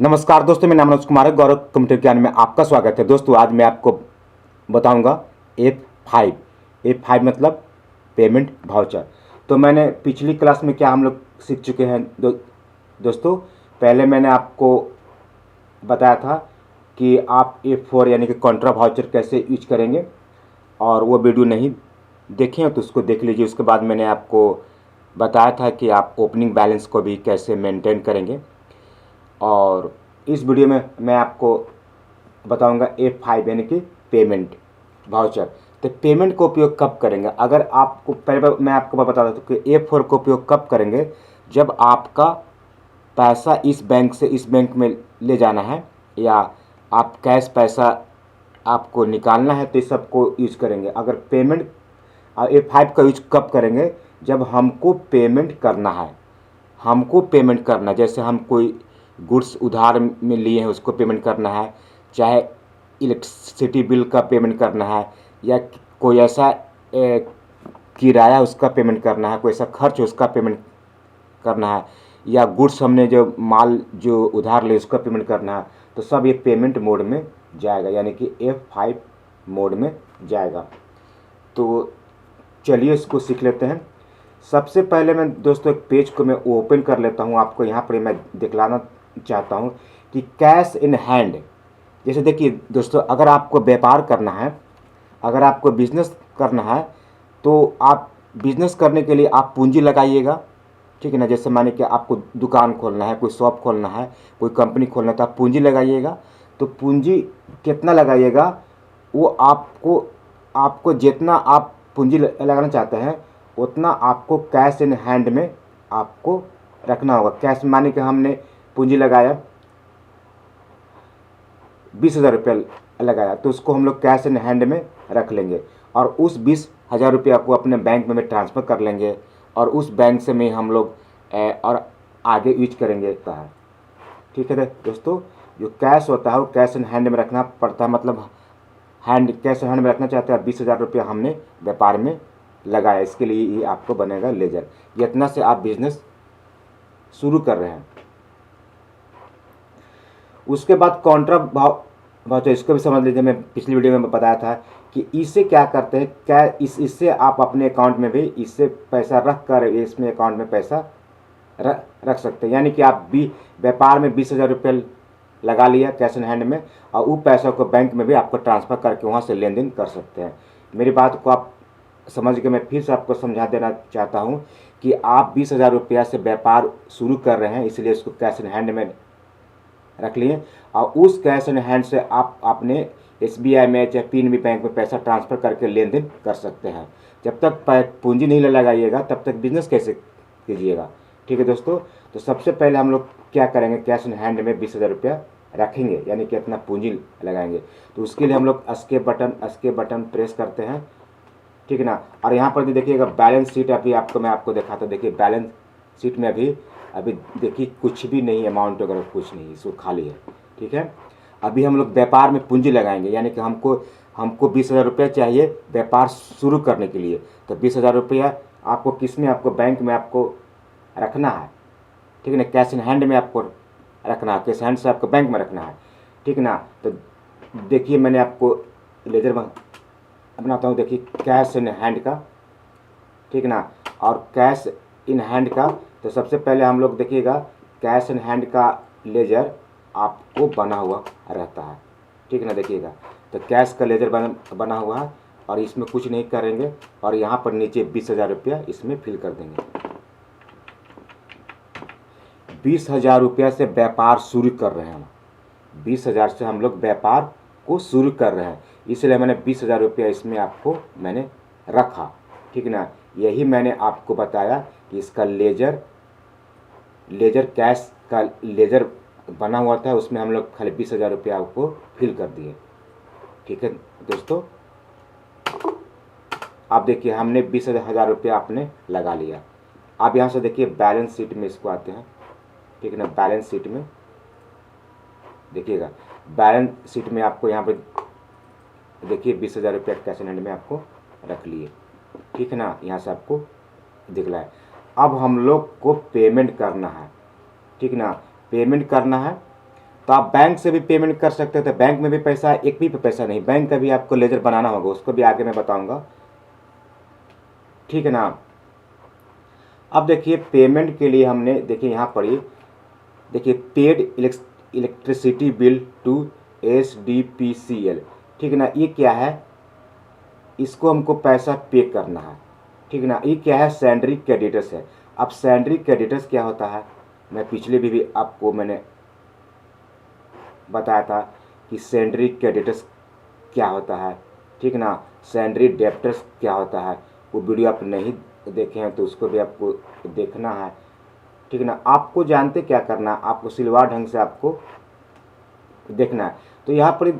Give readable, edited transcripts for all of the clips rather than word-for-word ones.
नमस्कार दोस्तों, मेरा नाम मनोज कुमार है। गौरव कंप्यूटर ज्ञान में आपका स्वागत है। दोस्तों आज मैं आपको बताऊंगा F5। F5 मतलब पेमेंट वाउचर। तो मैंने पिछली क्लास में क्या हम लोग सीख चुके हैं दोस्तों, पहले मैंने आपको बताया था कि आप F4 यानी कि कॉन्ट्रा वाउचर कैसे यूज करेंगे, और वो वीडियो नहीं देखे हैं तो उसको देख लीजिए। उसके बाद मैंने आपको बताया था कि आप ओपनिंग बैलेंस को भी कैसे मेंटेन करेंगे, और इस वीडियो में मैं आपको बताऊंगा F5 यानी कि पेमेंट वाउचर। तो पेमेंट का उपयोग कब करेंगे? अगर आपको पहले मैं आपको बता देता हूँ कि F4 का उपयोग कब करेंगे, जब आपका पैसा इस बैंक से इस बैंक में ले जाना है, या आप कैश पैसा आपको निकालना है, तो इस सब को यूज करेंगे। अगर पेमेंट F5 का यूज कब करेंगे? जब हमको पेमेंट करना है। हमको पेमेंट करना, जैसे हम कोई गुड्स उधार में लिए हैं उसको पेमेंट करना है, चाहे इलेक्ट्रिसिटी बिल का पेमेंट करना है, या कोई ऐसा किराया उसका पेमेंट करना है, कोई ऐसा खर्च उसका पेमेंट करना है, या गुड्स हमने जो माल जो उधार ले उसका पेमेंट करना है, तो सब ये पेमेंट मोड में जाएगा, यानी कि F5 मोड में जाएगा। तो चलिए इसको सीख लेते हैं। सबसे पहले मैं दोस्तों एक पेज को मैं ओपन कर लेता हूँ। आपको यहाँ पर मैं दिखलाना चाहता हूँ कि कैश इन हैंड, जैसे देखिए दोस्तों, अगर आपको व्यापार करना है, अगर आपको बिजनेस करना है, तो आप बिजनेस करने के लिए आप पूंजी लगाइएगा, ठीक है ना। जैसे माने कि आपको दुकान खोलना है, कोई शॉप खोलना है, कोई कंपनी खोलना है, तो आप पूंजी लगाइएगा। तो पूंजी कितना लगाइएगा, वो आपको आपको जितना आप पूंजी लगाना चाहते हैं उतना आपको कैश इन हैंड में आपको रखना होगा। कैश माने कि हमने पूंजी लगाया 20,000 रुपया लगाया, तो उसको हम लोग कैश इन हैंड में रख लेंगे, और उस 20,000 रुपया को अपने बैंक में ट्रांसफ़र कर लेंगे, और उस बैंक से में हम लोग और आगे यूज करेंगे। ठीक है दोस्तों, जो कैश होता है वो कैश इन हैंड में रखना पड़ता है। मतलब कैश इन हैंड में रखना चाहते हैं। 20,000 रुपया हमने व्यापार में लगाया, इसके लिए ये आपको बनेगा लेजर। ये इतना से आप बिजनेस शुरू कर रहे हैं। उसके बाद कॉन्ट्रा वाउचर, इसको भी समझ लीजिए। मैं पिछली वीडियो में बताया था कि इससे क्या करते हैं, क्या इससे आप अपने अकाउंट में भी इससे पैसा रख कर इसमें अकाउंट में पैसा रख सकते हैं। यानी कि आप भी व्यापार में 20,000 रुपये लगा लिया कैश इन हैंड में, और वो पैसा को बैंक में भी आपको ट्रांसफ़र करके वहाँ से लेन देन कर सकते हैं। मेरी बात को आप समझ के मैं फिर से आपको समझा देना चाहता हूँ कि आप 20,000 रुपया से व्यापार शुरू कर रहे हैं, इसलिए इसको कैश इन हैंड में रख लिए, और उस कैश इन हैंड से आप अपने SBI में चाहे PNB बैंक में पैसा ट्रांसफ़र करके लेन देन कर सकते हैं। जब तक पूंजी नहीं लगाइएगा तब तक बिजनेस कैसे कीजिएगा? ठीक है दोस्तों, तो सबसे पहले हम लोग क्या करेंगे, कैश इन हैंड में 20,000 रुपया रखेंगे, यानी कि अपना पूंजी लगाएंगे। तो उसके लिए हम लोग एस्केप बटन प्रेस करते हैं, ठीक है ना। और यहाँ पर भी देखिएगा बैलेंस शीट, अभी मैं आपको दिखाता हूँ। देखिए बैलेंस शीट में अभी देखिए कुछ भी नहीं, अमाउंट वगैरह कुछ नहीं, इसको खाली है, ठीक है। अभी हम लोग व्यापार में पूंजी लगाएंगे, यानी कि हमको 20,000 रुपया चाहिए व्यापार शुरू करने के लिए। तो 20,000 रुपया आपको किस में, आपको बैंक में आपको रखना है, ठीक है ना। कैश इन हैंड में आपको रखना है, कैश हैंड से आपको बैंक में रखना है, ठीक है ना। तो देखिए मैंने आपको लेजर बनाता हूँ। देखिए कैश इन हैंड का, ठीक है ना, और कैश इन हैंड का। तो सबसे पहले हम लोग देखिएगा कैश इन हैंड का लेजर आपको बना हुआ रहता है, ठीक है ना। देखिएगा तो कैश का लेजर बना हुआ है, और इसमें कुछ नहीं करेंगे, और यहाँ पर नीचे 20,000 रुपया इसमें फिल कर देंगे। 20,000 रुपया से व्यापार शुरू कर रहे हैं हम। 20,000 से हम लोग व्यापार को शुरू कर रहे हैं, इसलिए मैंने 20,000 रुपया इसमें आपको मैंने रखा, ठीक है ना। यही मैंने आपको बताया कि इसका लेजर कैश का लेजर बना हुआ था, उसमें हम लोग खाली 20,000 रुपया आपको फिल कर दिए, ठीक है दोस्तों। आप देखिए हमने 20,000 रुपया आपने लगा लिया। आप यहाँ से देखिए बैलेंस शीट में इसको आते हैं, ठीक है ना। बैलेंस शीट में देखिएगा, बैलेंस शीट में आपको यहाँ पर देखिए 20,000 रुपया कैश इन हैंड में आपको रख लिए, ठीक है ना। यहाँ से आपको दिख रहा है। अब हम लोग को पेमेंट करना है, ठीक ना। पेमेंट करना है तो आप बैंक से भी पेमेंट कर सकते हो, तो बैंक में भी पैसा है, एक भी पे पैसा नहीं, बैंक का भी आपको लेजर बनाना होगा, उसको भी आगे मैं बताऊंगा, ठीक है ना। अब देखिए पेमेंट के लिए हमने देखिए यहाँ पर ये देखिए paid electricity bill to SDPCL, ठीक है ना। ये क्या है, इसको हमको पैसा पे करना है, ठीक है ना। ये क्या है, सैलरी क्रेडिटर्स है। अब सैलरी क्रेडिटर्स क्या होता है, मैं पिछले भी आपको मैंने बताया था कि सैलरी क्रेडिटर्स क्या होता है, ठीक है ना। सैलरी डेप्टर्स क्या होता है, वो वीडियो आप नहीं देखे हैं तो उसको भी आपको देखना है, ठीक है ना। आपको जानते क्या करना है, आपको सिलवार ढंग से आपको देखना है। तो यहाँ पर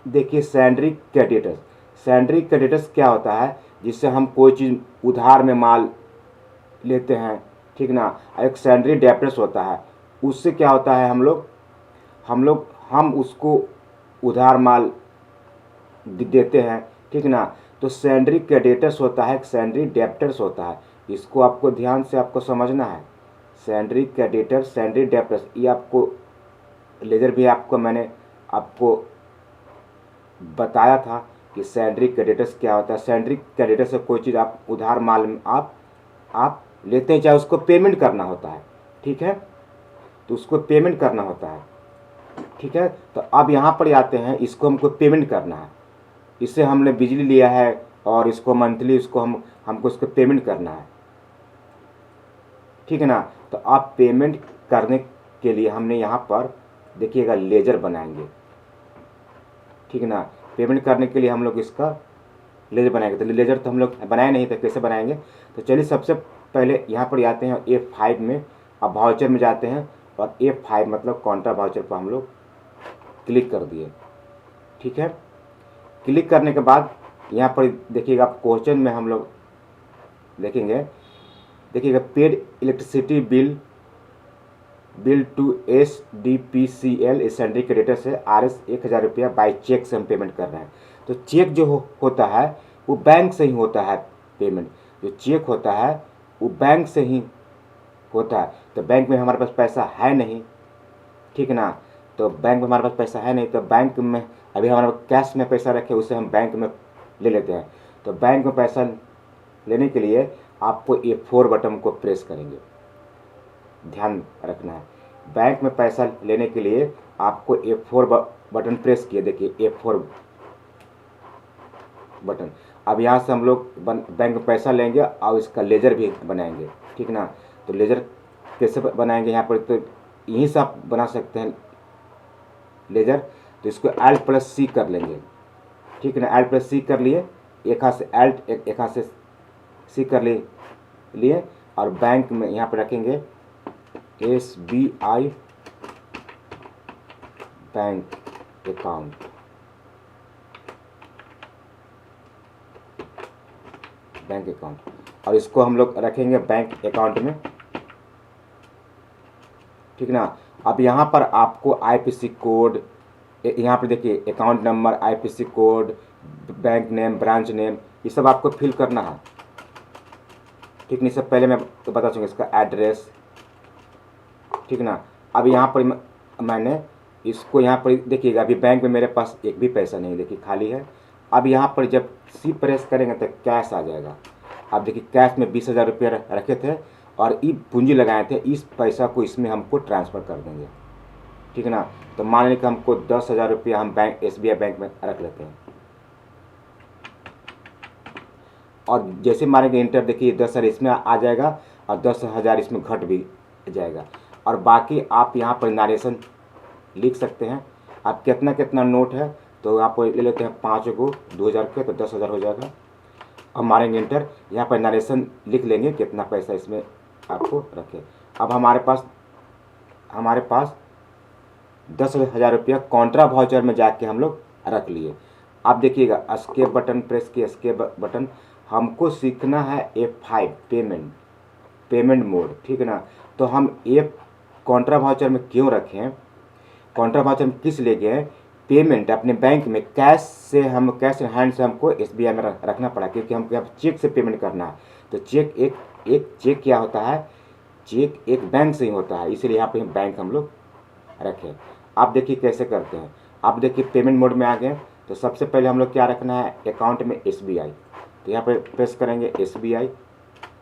देखिए सैलरी क्रेडिटर्स, सैलरी क्रेडिटर्स क्या होता है, जिससे हम कोई चीज़ उधार में माल लेते हैं, ठीक ना। एक सैलरी डेप्टर्स होता है, उससे क्या होता है, हम उसको उधार माल देते हैं, ठीक ना। तो सैलरी क्रेडिटर्स होता है, एक सैलरी डेप्टर्स होता है, इसको आपको ध्यान से आपको समझना है। सैलरी क्रेडिटर्स, सैलरी डेप्टर्स, ये आपको लेजर भी आपको मैंने आपको बताया था कि सैलरी क्रेडिटर्स क्या होता है। सैलरी क्रेडिटर्स से कोई चीज़ आप उधार माल में आप लेते हैं, चाहे उसको पेमेंट करना होता है, ठीक है, तो उसको पेमेंट करना होता है, ठीक है। तो अब यहाँ पर आते हैं, इसको हमको पेमेंट करना है, इससे हमने बिजली लिया है और इसको मंथली इसको हमको इसको पेमेंट करना है, ठीक है ना। तो आप पेमेंट करने के लिए हमने यहाँ पर देखिएगा लेजर बनाएंगे, ठीक है ना। पेमेंट करने के लिए हम लोग इसका लेजर बनाएंगे, तो लेजर तो हम लोग बनाए नहीं थे, कैसे बनाएंगे। तो चलिए सबसे पहले यहाँ पर आते हैं F5 में, अब वाउचर में जाते हैं और F5 मतलब काउंटर वाउचर पर हम लोग क्लिक कर दिए, ठीक है। क्लिक करने के बाद यहाँ पर देखिएगा आप क्वेश्चन में हम लोग देखेंगे, देखिएगा paid electricity bill to SDPCL salary creditor से RS 1000 रुपया बाई चेक से हम पेमेंट कर रहे हैं। तो चेक जो होता है वो बैंक से ही होता है, पेमेंट जो चेक होता है वो बैंक से ही होता है। तो बैंक में हमारे पास पैसा है नहीं, ठीक है ना। तो बैंक में हमारे पास पैसा है नहीं, तो बैंक में अभी हमारे पास कैश में पैसा रखे, उसे हम बैंक में ले लेते हैं। तो बैंक में पैसा लेने के लिए आपको F4 बटन को प्रेस करेंगे, ध्यान रखना है। बैंक में पैसा लेने के लिए आपको F4 बटन प्रेस किए, देखिए F4 बटन। अब यहाँ से हम लोग बैंक में पैसा लेंगे और इसका लेजर भी बनाएंगे, ठीक ना। तो लेजर कैसे बनाएंगे, यहाँ पर तो यहीं से आप बना सकते हैं लेजर। तो इसको Alt+C कर लेंगे, ठीक है ना। Alt+C कर लिए, एक हाथ से Alt एक हाथ से C कर लिए और बैंक में यहाँ पर रखेंगे SBI bank account, bank account, और इसको हम लोग रखेंगे बैंक अकाउंट में, ठीक ना। अब यहाँ पर आपको IPC कोड, यहाँ पर देखिए account number, IPC code, bank name, branch name, ये सब आपको फिल करना है, ठीक नहीं। सब पहले मैं तो बता दूँगा, इसका एड्रेस, ठीक ना। अब यहाँ पर मैंने इसको यहाँ पर देखिएगा, अभी बैंक में मेरे पास एक भी पैसा नहीं, देखिए खाली है। अब यहाँ पर जब C प्रेस करेंगे तो कैश आ जाएगा। अब देखिए कैश में 20,000 रुपये रखे थे और ई पूंजी लगाए थे, इस पैसा को इसमें हमको ट्रांसफ़र कर देंगे, ठीक है ना। तो मान लीजिए कि हमको 10,000 रुपया हम बैंक SBI बैंक में रख लेते हैं और जैसे मारेंगे इंटर, देखिए 10,000 इसमें आ जाएगा और 10,000 इसमें घट भी जाएगा। और बाकी आप यहाँ पर नरेशन लिख सकते हैं, आप कितना कितना नोट है, तो आप ले लेते हैं 5 गो 2,000 के, तो 10,000 हो जाएगा। अब मारेंगे इंटर, यहाँ पर नरेशन लिख लेंगे कितना पैसा इसमें आपको रखें। अब हमारे पास 10,000 रुपया कॉन्ट्रा वाउचर में जाके हम लोग रख लिए। आप देखिएगा एस्केप बटन प्रेस किए, एस्केप बटन। हमको सीखना है F5 पेमेंट मोड, ठीक है ना। तो हम कॉन्ट्रा वाउचर में क्यों रखें, कॉन्ट्रा वाउचर में किस लिए गए, पेमेंट अपने बैंक में कैश से हम कैश हैंड से हमको SBI में रखना पड़ा, क्योंकि हमको यहाँ चेक से पेमेंट करना है। तो चेक एक चेक क्या होता है, चेक एक बैंक से ही होता है, इसीलिए यहाँ पे बैंक हम लोग रखें। आप देखिए कैसे करते हैं। आप देखिए पेमेंट मोड में आ गए, तो सबसे पहले हम लोग क्या रखना है, अकाउंट में SBI, तो यहाँ पर प्रेस करेंगे SBI,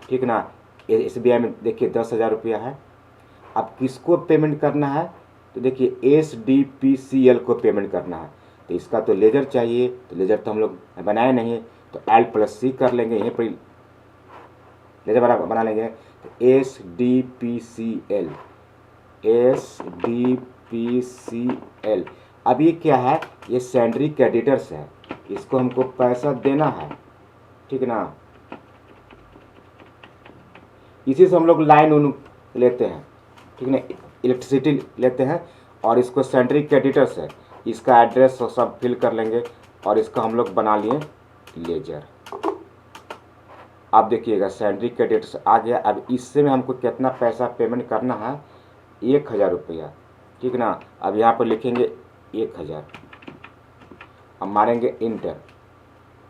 ठीक ना। SBI में देखिए 10,000 रुपया है। अब किसको पेमेंट करना है, तो देखिए SDPCL को पेमेंट करना है। तो इसका तो लेजर चाहिए, तो लेजर तो हम लोग बनाए नहीं है, तो L+C कर लेंगे, यहीं पर लेजर बना लेंगे। तो SDPCL। अब ये क्या है, ये सैलरी क्रेडिटर्स है, इसको हमको पैसा देना है, ठीक ना। इसी से हम लोग लाइन उन लेते हैं, ठीक ना, इलेक्ट्रिसिटी लेते हैं, और इसको सैलरी क्रेडिटर्स है, इसका एड्रेस सब फिल कर लेंगे, और इसका हम लोग बना लिए लेजर। आप देखिएगा सैलरी क्रेडिटर्स आ गया। अब इससे में हमको कितना पैसा पेमेंट करना है, 1,000 रुपया, ठीक ना। अब यहाँ पर लिखेंगे 1,000, अब मारेंगे इंटर,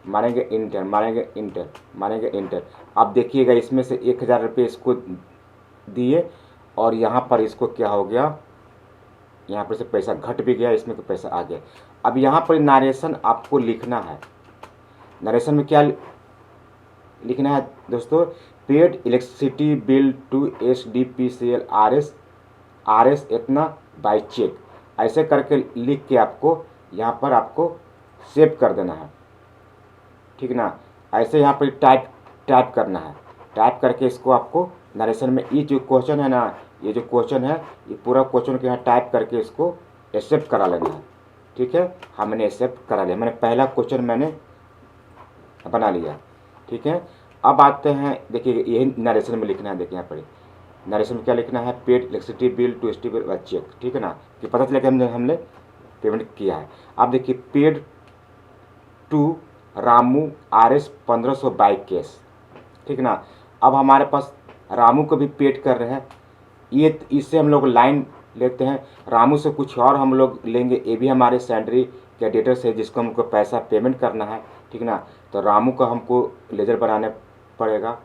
मारेंगे इंटर, मारेंगे इंटर, मारेंगे इंटर। अब देखिएगा इसमें से 1,000 रुपये इसको दिए, और यहाँ पर इसको क्या हो गया, यहाँ पर से पैसा घट भी गया, इसमें तो पैसा आ गया। अब यहाँ पर नरेशन आपको लिखना है। नरेशन में क्या लिखना है दोस्तों, paid electricity bill to SDPCL RS इतना बाय चेक, ऐसे करके लिख के आपको यहाँ पर आपको सेव कर देना है, ठीक ना। ऐसे यहाँ पर टाइप करना है, टाइप करके इसको आपको नरेशन में, ये जो क्वेश्चन है ना, ये जो क्वेश्चन है, ये पूरा क्वेश्चन के यहाँ टाइप करके इसको एक्सेप्ट करा लेना है, ठीक है। हमने एक्सेप्ट करा लिया, मैंने पहला क्वेश्चन मैंने बना लिया, ठीक है। अब आते हैं, देखिए यही नरेशन में लिखना है। देखिए यहाँ पर नरेशन में क्या लिखना है, paid electricity bill to SDPCL cheque, ठीक है ना, कि पता चले कि हमने पेमेंट किया है। अब देखिए paid to Ramu RS 1500 by cash, ठीक ना। अब हमारे पास रामू को भी पेड कर रहे हैं, ये इससे हम लोग लाइन लेते हैं, रामू से कुछ और हम लोग लेंगे, ये भी हमारे सैलरी क्रेडिटर्स है, जिसको हमको पैसा पेमेंट करना है, ठीक ना। तो रामू का हमको लेजर बनाने पड़ेगा,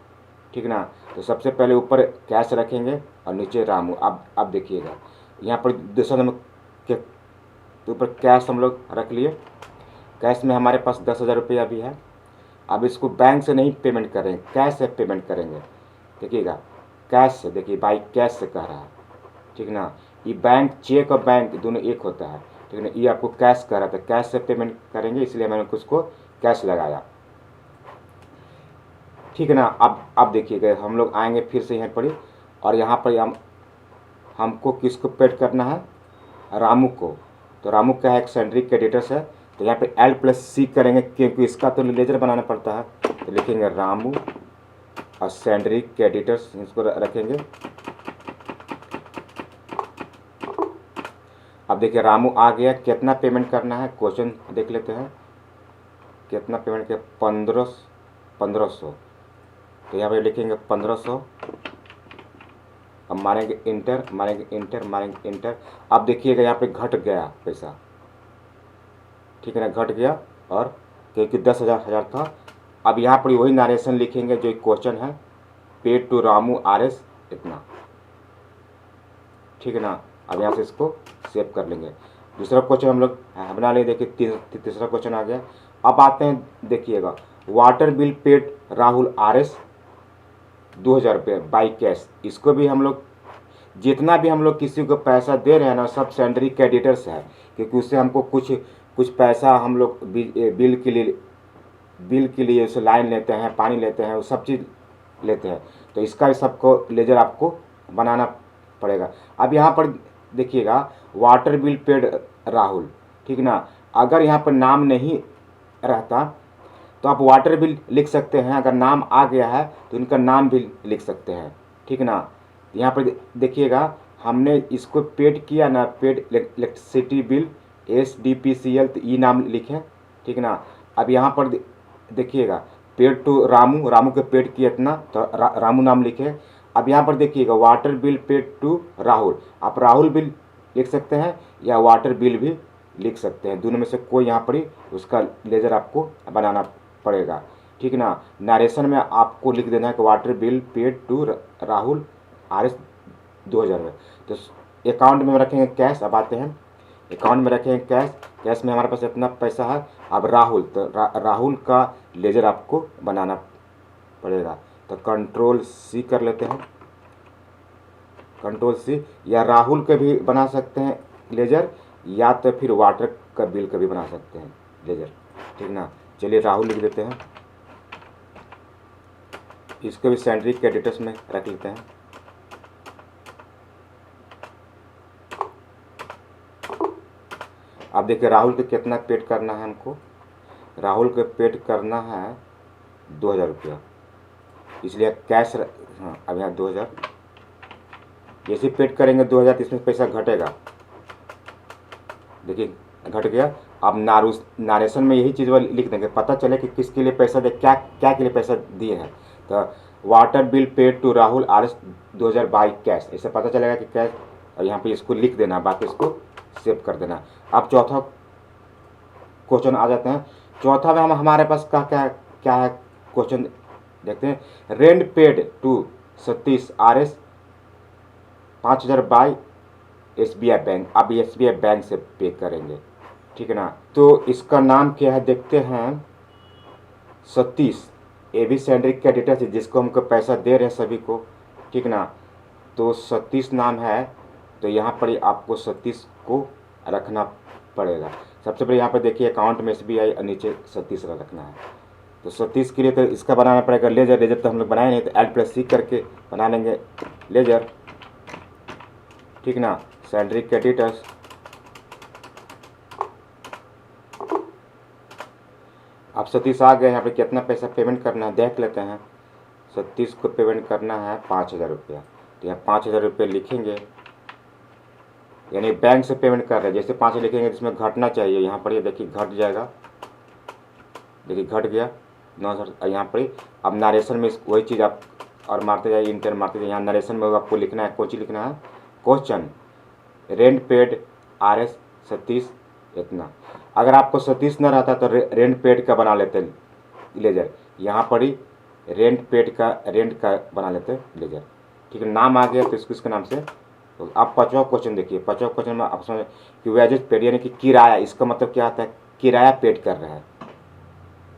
ठीक ना। तो सबसे पहले ऊपर कैश रखेंगे और नीचे रामू। अब देखिएगा यहाँ पर दूसरा नंबर के ऊपर कैश हम लोग रख लिए, कैश में हमारे पास 10,000 रुपया भी है। अब इसको बैंक से नहीं पेमेंट करेंगे, कैश से पेमेंट करेंगे, देखिएगा कैश से, देखिए बाई कैश से कह रहा है, ठीक ना। ये बैंक, चेक और बैंक दोनों एक होता है, ठीक ना। ये आपको कैश कह रहा था, कैश से पेमेंट करेंगे, इसलिए मैंने उसको कैश लगाया, ठीक है ना। अब देखिएगा हम लोग आएंगे फिर से यहाँ पर, और यहाँ पर हमको किसको पेड करना है, रामू को। तो रामू का है एक सैलरी क्रेडिटर्स है, तो यहाँ पे L+C करेंगे, क्योंकि इसका तो लेजर बनाना पड़ता है। तो लिखेंगे रामू और सैलरी क्रेडिटर्स, इसको रखेंगे। अब देखिए रामू आ गया, कितना पेमेंट करना है क्वेश्चन देख लेते हैं, कितना पेमेंट किया, 1500। तो यहाँ पे लिखेंगे 1500, अब मारेंगे इंटर, मारेंगे इंटर, मारेंगे इंटर। अब देखिएगा यहाँ पे घट गया पैसा, ठीक है ना, घट गया, और क्योंकि 10,000 था। अब यहाँ पर वही नरेशन लिखेंगे जो क्वेश्चन है, पेड टू रामू RS इतना, ठीक है ना। अब यहाँ से इसको सेव कर लेंगे। दूसरा क्वेश्चन हम लोग बना लेंगे, देखिए तीसरा क्वेश्चन आ गया। अब आते हैं, देखिएगा water bill paid Rahul RS 2,000 रुपये बाई कैश। इसको भी हम लोग, जितना भी हम लोग किसी को पैसा दे रहे हैं ना, सब सैलरी क्रेडिटर्स है, क्योंकि उससे हमको कुछ पैसा हम लोग बिल के लिए उसे लाइन लेते हैं, पानी लेते हैं, वो सब चीज़ लेते हैं। तो इसका सबको लेजर आपको बनाना पड़ेगा। अब यहाँ पर देखिएगा वाटर बिल पेड राहुल, ठीक ना। अगर यहाँ पर नाम नहीं रहता तो आप वाटर बिल लिख सकते हैं, अगर नाम आ गया है तो इनका नाम भी लिख सकते हैं, ठीक ना। यहाँ पर देखिएगा हमने इसको पेड किया ना, पेड इलेक्ट्रिसिटी बिल SDPCL, तो ई नाम लिखें, ठीक ना। अब यहाँ पर देखिएगा पेड टू रामू, रामू के पेड किया इतना, तो रामू नाम लिखे। अब यहाँ पर देखिएगा water bill paid to Rahul, आप राहुल बिल लिख सकते हैं या वाटर बिल भी लिख सकते हैं, दोनों में से कोई यहाँ पर ही उसका लेजर आपको बनाना पड़ेगा, ठीक ना। नरेशन में आपको लिख देना है कि water bill paid to Rahul RS 2,000 में। तो अकाउंट में रखेंगे कैश। अब आते हैं अकाउंट में रखेंगे कैश, कैश में हमारे पास इतना पैसा है। अब राहुल, तो राहुल का लेजर आपको बनाना पड़ेगा। तो कंट्रोल सी कर लेते हैं, कंट्रोल सी। या राहुल के भी बना सकते हैं लेजर, या तो फिर वाटर का बिल का भी बना सकते हैं लेजर, ठीक ना। चलिए राहुल लिख देते हैं, इसको भी सैलरी क्रेडिटर्स में रख लेते हैं। अब देखिए राहुल को कितना पेड करना है हमको। राहुल को पेड करना है 2000 रुपया, इसलिए कैश हाँ अब यहाँ 2000, जैसे पेड करेंगे 2000 तो इसमें पैसा घटेगा, देखिए घट गया। अब नारेशन में यही चीज़ लिख देंगे, पता चले कि किसके लिए पैसा दे, क्या क्या के लिए पैसा दिए हैं। तो water bill paid to Rahul RS 2000 by cash, ऐसे पता चलेगा कि कैश, और यहाँ पे इसको लिख देना, बाकी इसको सेव कर देना। अब चौथा क्वेश्चन आ जाते हैं। चौथा में हमारे पास क्या क्या क्या है क्वेश्चन देखते हैं। Rent paid to Satish RS 5000 by SBI bank. अब SBI बैंक से पे करेंगे, ठीक है ना। तो इसका नाम क्या है देखते हैं, सतीश। ये भी सैलरी क्रेडिटर है जिसको हमको पैसा दे रहे हैं सभी को, ठीक ना। तो सतीश नाम है, तो यहाँ पर आपको सतीश को रखना पड़ेगा। सबसे पहले यहाँ पर देखिए अकाउंट में SBI और नीचे सतीश रखना है। तो सतीश के लिए तो इसका बनाना पड़ेगा लेजर। लेजर तो हम लोग बनाए नहीं, तो Alt+C करके बना लेंगे लेजर, ठीक ना। सैलरी क्रेडिटर्स, अब सतीश आ गए। यहाँ पे कितना पैसा पेमेंट करना है देख लेते हैं। सतीश को पेमेंट करना है 5000 रुपया, तो यहाँ 5000 रुपये लिखेंगे, यानी बैंक से पेमेंट कर रहे हैं। जैसे 5 लिखेंगे जिसमें घटना चाहिए, यहाँ पर ये देखिए घट जाएगा, देखिए घट गया 9000 यहाँ पर। अब नरेशन में वही चीज़ आप और मारते जाइए, इंटर मारते जाइए। यहाँ नरेशन में आपको लिखना है, कौन चीज़ लिखना है, question rent paid RS Satish इतना। अगर आपको सतीश न रहता तो रेंट पेड का बना लेते लेजर, यहाँ पर ही रेंट का बना लेते लेजर, ठीक है। नाम आ गया तो इसके नाम से। तो आप 5वां क्वेश्चन देखिए। 5वां क्वेश्चन में आप समझ कि वेजेस पेड यानी कि किराया, इसका मतलब क्या आता है, किराया पेड कर रहे हैं,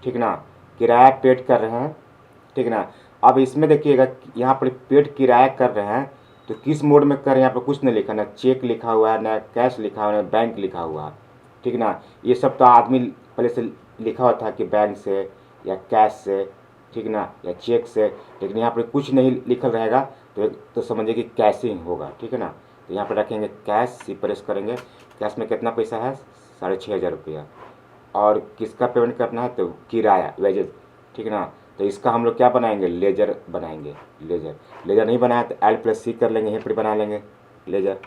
ठीक ना। किराया पेड कर रहे हैं, ठीक ना। अब इसमें देखिएगा यहाँ पर पेड किराया कर रहे हैं, तो किस मोड में कर रहे हैं, यहाँ पर कुछ नहीं लिखा, ना चेक लिखा हुआ है, ना कैश लिखा हुआ है, ना बैंक लिखा हुआ है, ठीक ना। ये सब तो आदमी पहले से लिखा हुआ था कि बैंक से या कैश से, ठीक ना, या चेक से, लेकिन यहाँ पर कुछ नहीं लिखल रहेगा, तो समझिए कि कैश ही होगा, ठीक है ना। तो यहाँ पर रखेंगे कैश, सी प्रेस करेंगे। कैश में कितना पैसा है, 6500 रुपया। और किसका पेमेंट करना है, तो किराया वेजेस, ठीक है ना। तो इसका हम लोग क्या बनाएंगे, लेजर बनाएंगे। लेजर लेजर नहीं बनाया तो Alt+C कर लेंगे, यहीं पर बना लेंगे लेजर,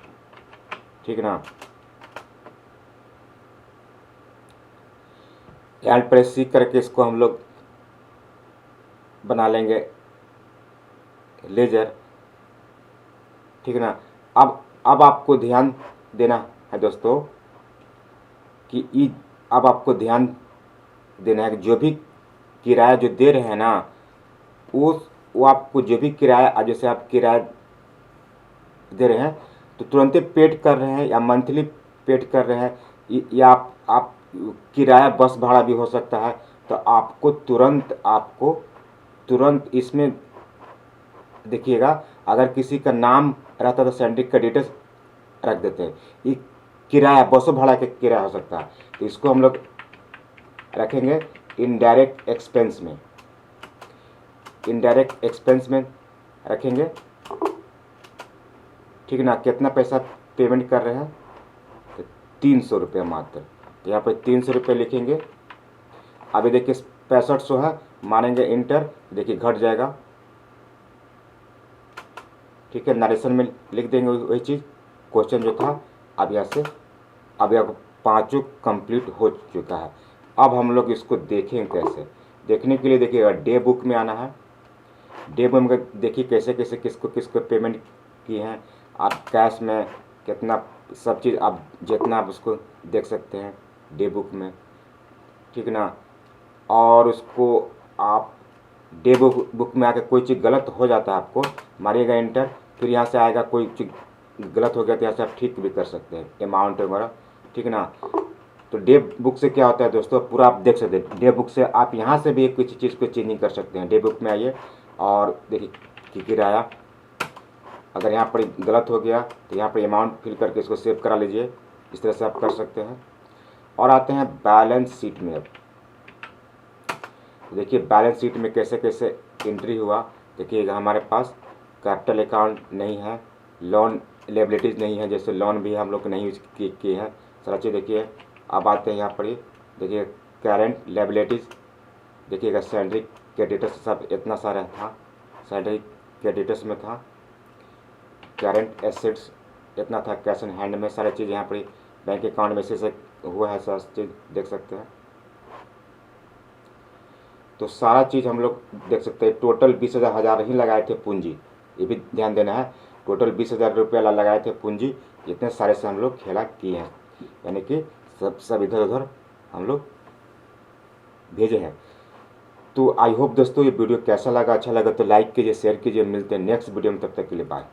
ठीक है ना। Alt+C करके इसको हम लोग बना लेंगे लेजर, ठीक है ना। अब आपको ध्यान देना है दोस्तों कि अब आपको ध्यान देना है कि जो भी किराया जो दे रहे हैं ना, वो आपको जो भी किराया, जैसे आप किराया दे रहे हैं तो तुरंत पेड कर रहे हैं या मंथली पेड कर रहे हैं, या आप किराया बस भाड़ा भी हो सकता है, तो आपको तुरंत इसमें देखिएगा। अगर किसी का नाम रहता तो सैलरी क्रेडिटर्स रख देते हैं, ये किराया बसों भाड़ा का किराया हो सकता है, तो इसको हम लोग रखेंगे इनडायरेक्ट एक्सपेंस में, इनडायरेक्ट एक्सपेंस में रखेंगे, ठीक है ना। कितना पैसा पेमेंट कर रहे हैं, तो 300 रुपये मात्र, तो यहाँ पर 300 रुपये लिखेंगे। अभी देखिए 6500 है, मारेंगे इंटर, देखिए घट जाएगा, ठीक है। नरेशन में लिख देंगे वही चीज़, क्वेश्चन जो था। अब यहाँ से अब 5 कंप्लीट हो चुका है। अब हम लोग इसको देखें कैसे। देखने के लिए देखिएगा डे बुक में आना है। डे बुक में देखिए कैसे कैसे किसको पेमेंट किए हैं। आप कैश में कितना, सब चीज़ आप जितना आप उसको देख सकते हैं डे बुक में, ठीक ना। और उसको आप डे बुक में आकर कोई चीज़ गलत हो जाता है, आपको मारिएगा इंटर, फिर यहाँ से आएगा कोई चीज़ गलत हो गया तो यहाँ से आप ठीक भी कर सकते हैं अमाउंट वगैरह, ठीक है ना। तो डे बुक से क्या होता है दोस्तों, पूरा आप देख सकते हैं। डे बुक से आप यहाँ से भी कुछ चीज़ को चेंजिंग कर सकते हैं। डे बुक में आइए और देखिए किराया, अगर यहाँ पर गलत हो गया तो यहाँ पर अमाउंट फिल करके इसको सेव करा लीजिए, इस तरह से आप कर सकते हैं। और आते हैं बैलेंस शीट में। अब देखिए बैलेंस शीट में कैसे कैसे एंट्री हुआ। देखिएगा हमारे पास कैपिटल अकाउंट नहीं है, लोन लायबिलिटीज़ नहीं है, जैसे लोन भी हम लोग नहीं यूज किए हैं सारा चीज़। देखिए अब आते हैं यहाँ पर, ये देखिए करेंट लायबिलिटीज़, देखिएगा सैलरी क्रेडिटर्स सब इतना सारा था, सैलरी क्रेडिटर्स में था, करेंट एसेट्स इतना था, कैश इन हैंड में सारी चीज़ यहाँ पर बैंक अकाउंट में से हुआ है, सारा चीज़ देख सकते हैं। तो सारा चीज़ हम लोग देख सकते हैं। टोटल 20,000 ही लगाए थे पूंजी, ये भी ध्यान देना है। टोटल 20,000 रुपया लगाए थे पूंजी, इतने सारे से हम लोग खेला किए हैं, यानी कि सब इधर उधर हम लोग भेजे हैं। तो आई होप दोस्तों ये वीडियो कैसा लगा, अच्छा लगा तो लाइक कीजिए, शेयर कीजिए। मिलते हैं नेक्स्ट वीडियो में, तब तक के लिए बाय।